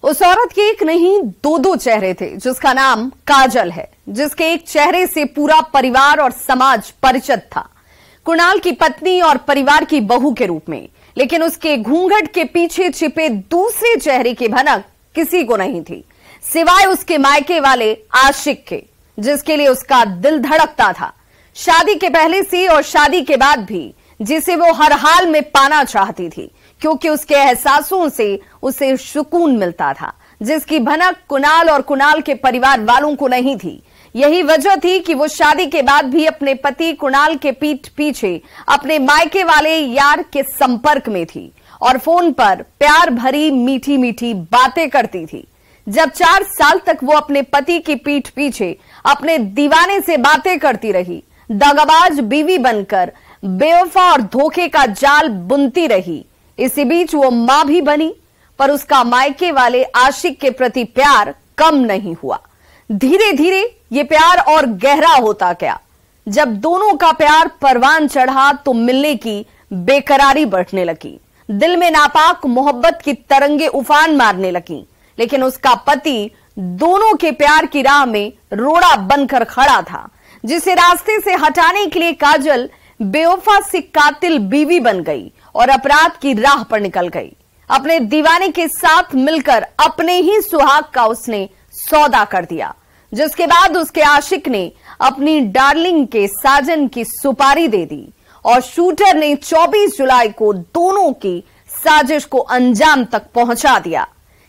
उस औरत के एक नहीं दो चेहरे थे, जिसका नाम काजल है, जिसके एक चेहरे से पूरा परिवार और समाज परिचित था। कुणाल की पत्नी और परिवार की बहू के रूप में, लेकिन उसके घूंघट के पीछे छिपे दूसरे चेहरे की भनक किसी को नहीं थी, सिवाय उसके मायके वाले आशिक के, जिसके लिए उसका दिल धड़कता था, शादी के पहले से और शादी के बाद भी, जिसे वो हर हाल में पाना चाहती थी, क्योंकि उसके एहसासों से उसे सुकून मिलता था, जिसकी भनक कुणाल और कुणाल के परिवार वालों को नहीं थी। यही वजह थी कि वो शादी के बाद भी अपने पति कुणाल के पीठ पीछे अपने मायके वाले यार के संपर्क में थी और फोन पर प्यार भरी मीठी मीठी बातें करती थी। जब 4 साल तक वो अपने पति की पीठ पीछे अपने दीवाने से बातें करती रही, दगाबाज बीवी बनकर बेवफा और धोखे का जाल बुनती रही, इसी बीच वो मां भी बनी, पर उसका मायके वाले आशिक के प्रति प्यार कम नहीं हुआ। धीरे धीरे ये प्यार और गहरा होता गया। जब दोनों का प्यार परवान चढ़ा तो मिलने की बेकरारी बढ़ने लगी, दिल में नापाक मोहब्बत की तरंगे उफान मारने लगी। लेकिन उसका पति दोनों के प्यार की राह में रोड़ा बनकर खड़ा था, जिसे रास्ते से हटाने के लिए काजल बेवफा से कातिल बीवी बन गई और अपराध की राह पर निकल गई। अपने दीवाने के साथ मिलकर अपने ही सुहाग का उसने सौदा कर दिया, जिसके बाद उसके आशिक ने अपनी डार्लिंग के साजन की सुपारी दे दी और शूटर ने 24 जुलाई को दोनों की साजिश को अंजाम तक पहुंचा दिया।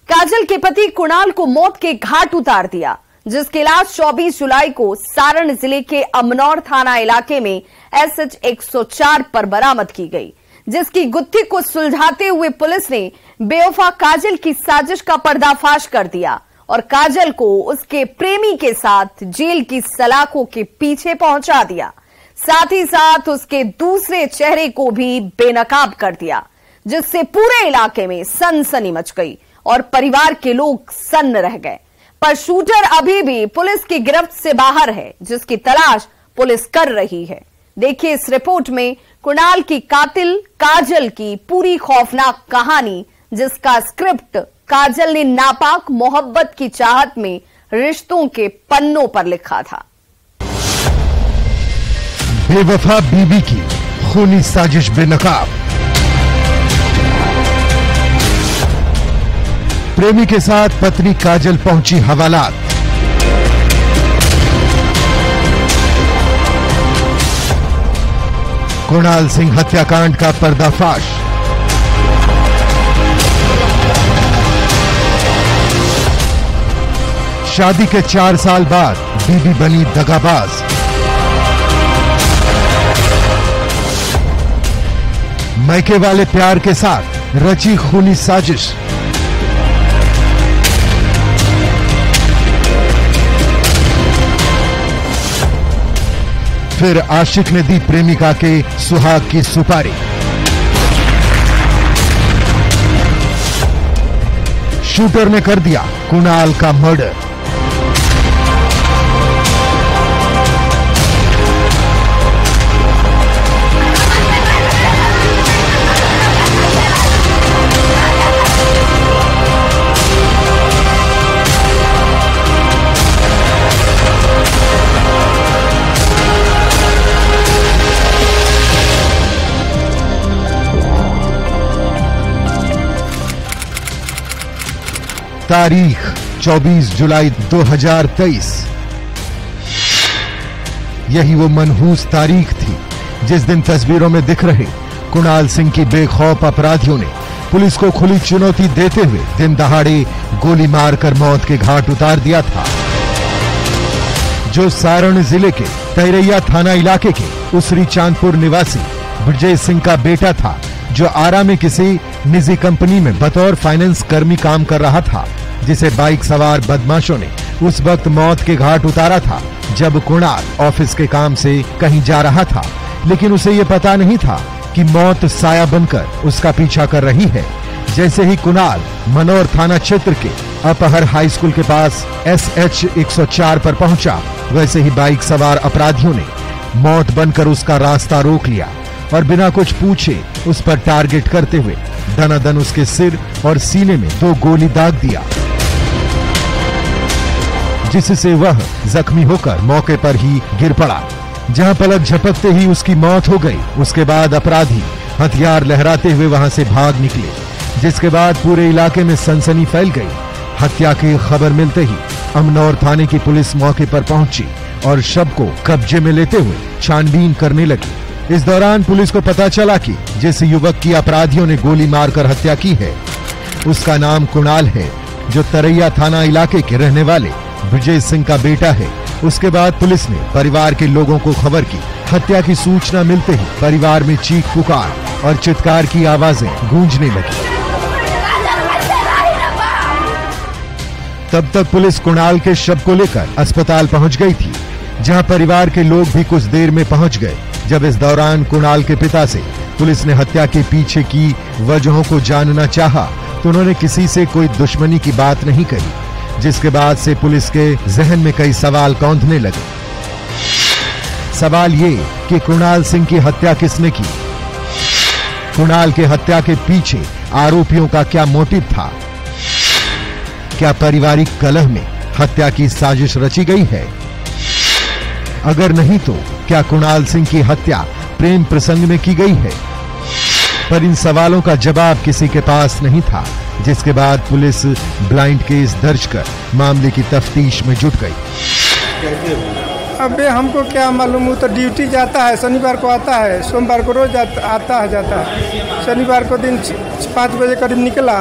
काजल के पति कुणाल को मौत के घाट उतार दिया, जिसकी लाश 24 जुलाई को सारण जिले के अमनौर थाना इलाके में SH 104 पर बरामद की गई, जिसकी गुत्थी को सुलझाते हुए पुलिस ने बेवफा काजल की साजिश का पर्दाफाश कर दिया और काजल को उसके प्रेमी के साथ जेल की सलाखों के पीछे पहुंचा दिया। साथ ही साथ उसके दूसरे चेहरे को भी बेनकाब कर दिया, जिससे पूरे इलाके में सनसनी मच गई और परिवार के लोग सन्न रह गए। पर शूटर अभी भी पुलिस की गिरफ्त से बाहर है, जिसकी तलाश पुलिस कर रही है। देखिए इस रिपोर्ट में कुणाल की कातिल काजल की पूरी खौफनाक कहानी, जिसका स्क्रिप्ट काजल ने नापाक मोहब्बत की चाहत में रिश्तों के पन्नों पर लिखा था। बेवफा बीबी की खूनी साजिश बेनकाब। प्रेमी के साथ पत्नी काजल पहुंची हवालात। कुणाल सिंह हत्याकांड का पर्दाफाश। शादी के 4 साल बाद बीबी बनी दगाबाज। मायके वाले प्यार के साथ रची खूनी साजिश। फिर आशिक ने दी प्रेमिका के सुहाग की सुपारी। शूटर ने कर दिया कुणाल का मर्डर। तारीख 24 जुलाई 2023। यही वो मनहूस तारीख थी जिस दिन तस्वीरों में दिख रहे कुणाल सिंह की बेखौफ अपराधियों ने पुलिस को खुली चुनौती देते हुए दिन दहाड़े गोली मारकर मौत के घाट उतार दिया था। जो सारण जिले के तैरैया थाना इलाके के उसरी चांदपुर निवासी विजय सिंह का बेटा था, जो आरा में किसी निजी कंपनी में बतौर फाइनेंस कर्मी काम कर रहा था, जिसे बाइक सवार बदमाशों ने उस वक्त मौत के घाट उतारा था जब कुणाल ऑफिस के काम से कहीं जा रहा था। लेकिन उसे ये पता नहीं था कि मौत साया बनकर उसका पीछा कर रही है। जैसे ही कुणाल मनोर थाना क्षेत्र के अपहर हाई स्कूल के पास SH 104 पर पहुंचा, वैसे ही बाइक सवार अपराधियों ने मौत बनकर उसका रास्ता रोक लिया और बिना कुछ पूछे उस पर टारगेट करते हुए दनादन उसके सिर और सीने में 2 गोली दाग दिया। जिससे वह जख्मी होकर मौके पर ही गिर पड़ा, जहां पलक झपकते ही उसकी मौत हो गई। उसके बाद अपराधी हथियार लहराते हुए वहां से भाग निकले, जिसके बाद पूरे इलाके में सनसनी फैल गई। हत्या की खबर मिलते ही अमनौर थाने की पुलिस मौके पर पहुंची और शव को कब्जे में लेते हुए छानबीन करने लगी। इस दौरान पुलिस को पता चला कि जिस युवक की अपराधियों ने गोली मारकर हत्या की है उसका नाम कुणाल है, जो तरैया थाना इलाके के रहने वाले विजय सिंह का बेटा है। उसके बाद पुलिस ने परिवार के लोगों को खबर की। हत्या की सूचना मिलते ही परिवार में चीख पुकार और चित्कार की आवाजें गूंजने लगी। तब तक पुलिस कुणाल के शव को लेकर अस्पताल पहुंच गई थी, जहां परिवार के लोग भी कुछ देर में पहुंच गए। जब इस दौरान कुणाल के पिता से पुलिस ने हत्या के पीछे की वजहों को जानना चाहा तो उन्होंने किसी से कोई दुश्मनी की बात नहीं कही, जिसके बाद से पुलिस के जहन में कई सवाल कौंधने लगे। सवाल ये कि कुणाल सिंह की हत्या किसने की? कुणाल के हत्या के पीछे आरोपियों का क्या मोटिव था? क्या पारिवारिक कलह में हत्या की साजिश रची गई है? अगर नहीं तो क्या कुणाल सिंह की हत्या प्रेम प्रसंग में की गई है? पर इन सवालों का जवाब किसी के पास नहीं था, जिसके बाद पुलिस ब्लाइंड केस दर्ज कर मामले की तफ्तीश में जुट गई। अबे हमको क्या मालूम, वो तो ड्यूटी जाता है, शनिवार को आता है, सोमवार को रोज आता है जाता है। शनिवार को दिन 5 बजे करीब निकला,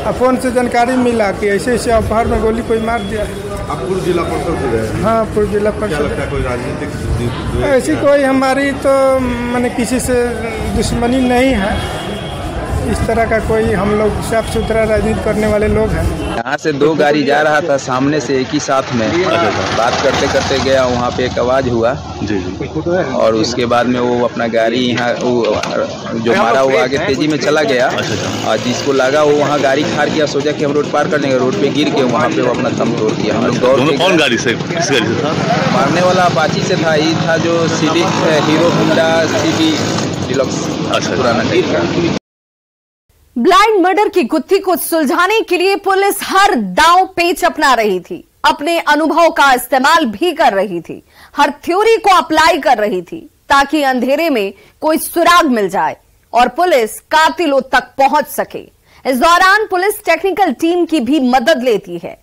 फोन से जानकारी मिला कि ऐसे ऐसे अपहर में गोली कोई मार दिया। आप पूर्व जिला परिषद से रहे? हाँ, पूर्व जिला परिषद। कोई राजनीतिक ऐसी कोई हमारी तो मैंने किसी से दुश्मनी नहीं है, इस तरह का कोई, हम लोग साफ सुथरा राजनीति करने वाले लोग हैं। यहाँ से 2 गाड़ी जा रहा था सामने से एक ही साथ में, बात करते करते गया, वहाँ पे एक आवाज हुआ जी और उसके बाद में वो अपना गाड़ी यहाँ जो मारा वो आगे तेजी में चला गया और जिसको लगा वो वहाँ गाड़ी खार किया, सोचा कि हम रोड पार करने गए, रोड पे गिर के वहाँ पे वो अपना दम तोड़ दिया। हम लोग दौड़ के कौन गाड़ी से, किस गाड़ी से था? मारने वाला अपाची से था, ये था जो हीरो होंडा सीबी डिलक्स पुराना टाइप का। ब्लाइंड मर्डर की गुत्थी को सुलझाने के लिए पुलिस हर दांव पेच अपना रही थी, अपने अनुभव का इस्तेमाल भी कर रही थी, हर थ्योरी को अप्लाई कर रही थी ताकि अंधेरे में कोई सुराग मिल जाए और पुलिस कातिलों तक पहुंच सके। इस दौरान पुलिस टेक्निकल टीम की भी मदद लेती है।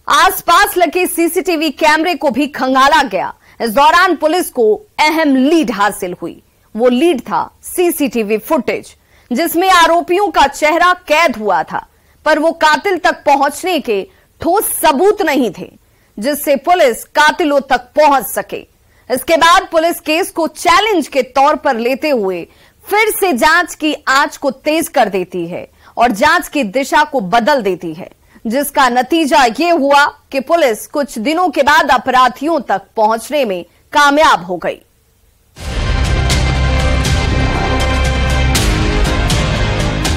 आसपास लगे सीसीटीवी कैमरे को भी खंगाला गया। इस दौरान पुलिस को अहम लीड हासिल हुई। वो लीड था सीसीटीवी फुटेज, जिसमें आरोपियों का चेहरा कैद हुआ था, पर वो कातिल तक पहुंचने के ठोस सबूत नहीं थे, जिससे पुलिस कातिलों तक पहुंच सके। इसके बाद पुलिस केस को चैलेंज के तौर पर लेते हुए फिर से जांच की आंच को तेज कर देती है और जांच की दिशा को बदल देती है, जिसका नतीजा ये हुआ कि पुलिस कुछ दिनों के बाद अपराधियों तक पहुंचने में कामयाब हो गई।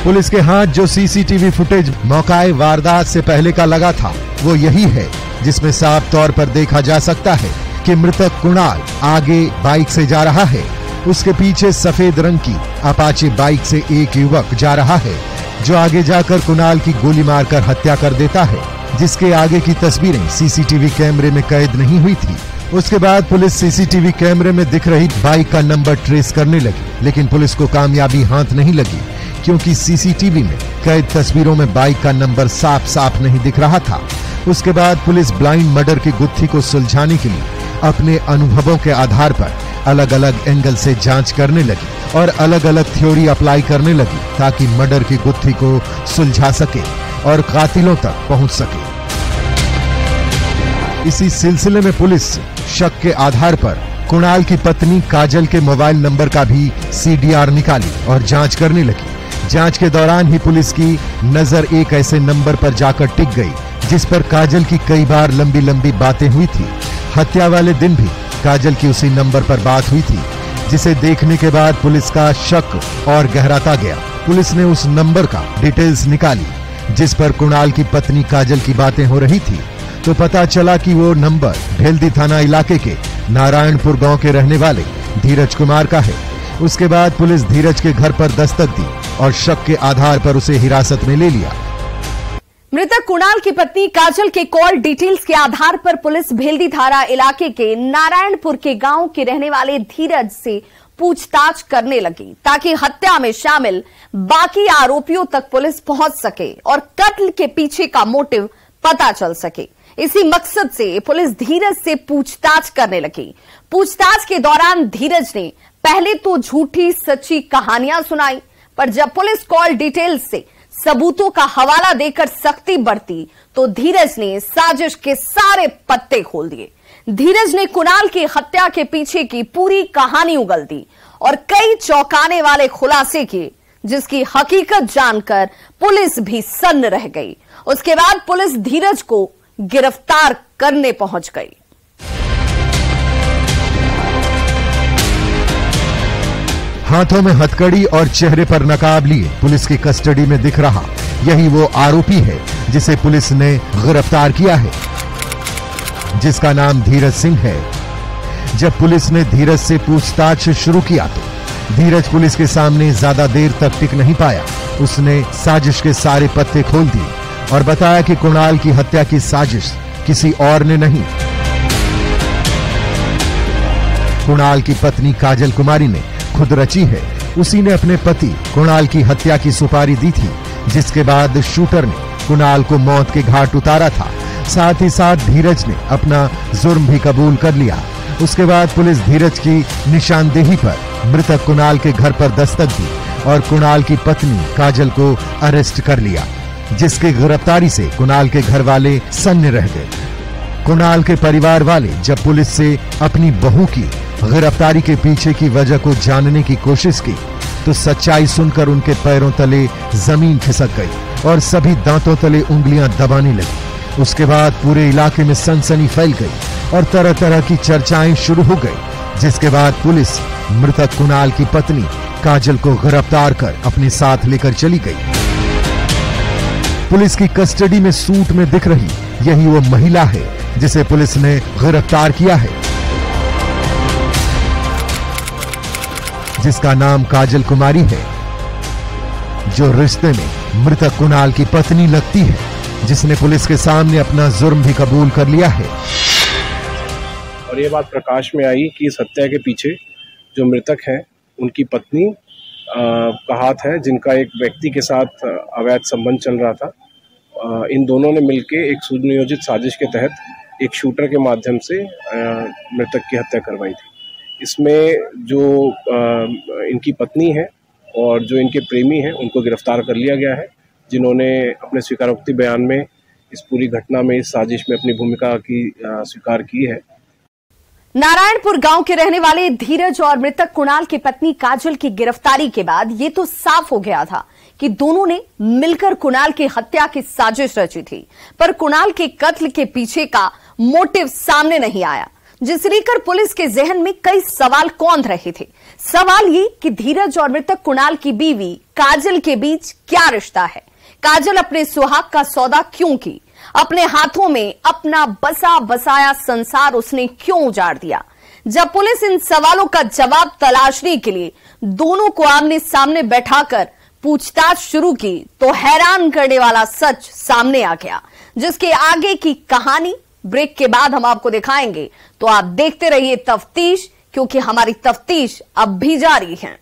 पुलिस के हाथ जो सीसीटीवी फुटेज मौकाए वारदात से पहले का लगा था, वो यही है जिसमें साफ तौर पर देखा जा सकता है कि मृतक कुणाल आगे बाइक से जा रहा है। उसके पीछे सफेद रंग की अपाचे बाइक से एक युवक जा रहा है, जो आगे जाकर कुणाल की गोली मारकर हत्या कर देता है, जिसके आगे की तस्वीरें सीसीटीवी कैमरे में कैद नहीं हुई थी। उसके बाद पुलिस सीसीटीवी कैमरे में दिख रही बाइक का नंबर ट्रेस करने लगी, लेकिन पुलिस को कामयाबी हाथ नहीं लगी, क्योंकि सीसीटीवी में कैद तस्वीरों में बाइक का नंबर साफ साफ नहीं दिख रहा था। उसके बाद पुलिस ब्लाइंड मर्डर की गुत्थी को सुलझाने के लिए अपने अनुभवों के आधार पर अलग अलग एंगल से जांच करने लगी और अलग अलग थ्योरी अप्लाई करने लगी, ताकि मर्डर की गुत्थी को सुलझा सके और कातिलों तक पहुंच सके। इसी सिलसिले में पुलिस शक के आधार पर कुणाल की पत्नी काजल के मोबाइल नंबर का भी सीडीआर निकाली और जांच करने लगी। जांच के दौरान ही पुलिस की नजर एक ऐसे नंबर पर जाकर टिक गई, जिस पर काजल की कई बार लंबी लंबी बातें हुई थी। हत्या वाले दिन भी काजल की उसी नंबर पर बात हुई थी, जिसे देखने के बाद पुलिस का शक और गहराता गया। पुलिस ने उस नंबर का डिटेल्स निकाली, जिस पर कुणाल की पत्नी काजल की बातें हो रही थी, तो पता चला कि वो नंबर भेल्दी थाना इलाके के नारायणपुर गांव के रहने वाले धीरज कुमार का है। उसके बाद पुलिस धीरज के घर पर दस्तक दी और शक के आधार पर उसे हिरासत में ले लिया। मृतक कुणाल की पत्नी काजल के कॉल डिटेल्स के आधार पर पुलिस भेल्दी थाना इलाके के नारायणपुर के गांव के रहने वाले धीरज से पूछताछ करने लगी ताकि हत्या में शामिल बाकी आरोपियों तक पुलिस पहुंच सके और कत्ल के पीछे का मोटिव पता चल सके। इसी मकसद से पुलिस धीरज से पूछताछ करने लगी। पूछताछ के दौरान धीरज ने पहले तो झूठी सच्ची कहानियां सुनाई, पर जब पुलिस कॉल डिटेल्स से सबूतों का हवाला देकर सख्ती बरती तो धीरज ने साजिश के सारे पत्ते खोल दिए। धीरज ने कुणाल की हत्या के पीछे की पूरी कहानी उगल दी और कई चौंकाने वाले खुलासे किए, जिसकी हकीकत जानकर पुलिस भी सन्न रह गई। उसके बाद पुलिस धीरज को गिरफ्तार करने पहुंच गई। हाथों में हथकड़ी और चेहरे पर नकाब लिए पुलिस की कस्टडी में दिख रहा यही वो आरोपी है जिसे पुलिस ने गिरफ्तार किया है, जिसका नाम धीरज सिंह है। जब पुलिस ने धीरज से पूछताछ शुरू किया तो धीरज पुलिस के सामने ज्यादा देर तक टिक नहीं पाया। उसने साजिश के सारे पत्ते खोल दिए और बताया कि कुणाल की हत्या की साजिश किसी और ने नहीं, कुणाल की पत्नी काजल कुमारी ने खुद रची है। उसी ने अपने पति कुणाल की हत्या की सुपारी दी थी, जिसके बाद शूटर ने कुणाल को मौत के घाट उतारा था। साथ ही साथ धीरज ने अपना जुर्म भी कबूल कर लिया। उसके बाद पुलिस धीरज की निशानदेही पर मृतक कुणाल के घर पर दस्तक दी और कुणाल की पत्नी काजल को अरेस्ट कर लिया, जिसके गिरफ्तारी से कुणाल के घर वाले सन्न रह गए। कुणाल के परिवार वाले जब पुलिस से अपनी बहू की गिरफ्तारी के पीछे की वजह को जानने की कोशिश की तो सच्चाई सुनकर उनके पैरों तले जमीन खिसक गई और सभी दांतों तले उंगलियां दबाने लगी। उसके बाद पूरे इलाके में सनसनी फैल गई और तरह तरह की चर्चाएं शुरू हो गई, जिसके बाद पुलिस मृतक कुणाल की पत्नी काजल को गिरफ्तार कर अपने साथ लेकर चली गई। पुलिस की कस्टडी में सूट में दिख रही यही वो महिला है जिसे पुलिस ने गिरफ्तार किया है, जिसका नाम काजल कुमारी है, जो रिश्ते में मृतक कुणाल की पत्नी लगती है, जिसने पुलिस के सामने अपना जुर्म भी कबूल कर लिया है। और ये बात प्रकाश में आई कि इस हत्या के पीछे जो मृतक है उनकी पत्नी का हाथ है, जिनका एक व्यक्ति के साथ अवैध संबंध चल रहा था। इन दोनों ने मिलकर एक सुनियोजित साजिश के तहत एक शूटर के माध्यम से मृतक की हत्या करवाई थी। इसमें जो इनकी पत्नी है और जो इनके प्रेमी हैं उनको गिरफ्तार कर लिया गया है, जिन्होंने अपने स्वीकारोक्ति बयान में इस पूरी घटना में, इस साजिश में अपनी भूमिका की स्वीकार की है। नारायणपुर गांव के रहने वाले धीरज और मृतक कुणाल की पत्नी काजल की गिरफ्तारी के बाद ये तो साफ हो गया था कि दोनों ने मिलकर कुणाल की हत्या की साजिश रची थी, पर कुणाल के कत्ल के पीछे का मोटिव सामने नहीं आया, जिसे लेकर पुलिस के जहन में कई सवाल कौंध रहे थे। सवाल ये कि धीरज और मृतक कुणाल की बीवी काजल के बीच क्या रिश्ता है? काजल अपने सुहाग का सौदा क्यों की? अपने हाथों में अपना बसा बसाया संसार उसने क्यों उजाड़ दिया? जब पुलिस इन सवालों का जवाब तलाशने के लिए दोनों को आमने सामने बैठाकर पूछताछ शुरू की तो हैरान करने वाला सच सामने आ गया, जिसके आगे की कहानी ब्रेक के बाद हम आपको दिखाएंगे। तो आप देखते रहिए तफ्तीश, क्योंकि हमारी तफ्तीश अब भी जारी है।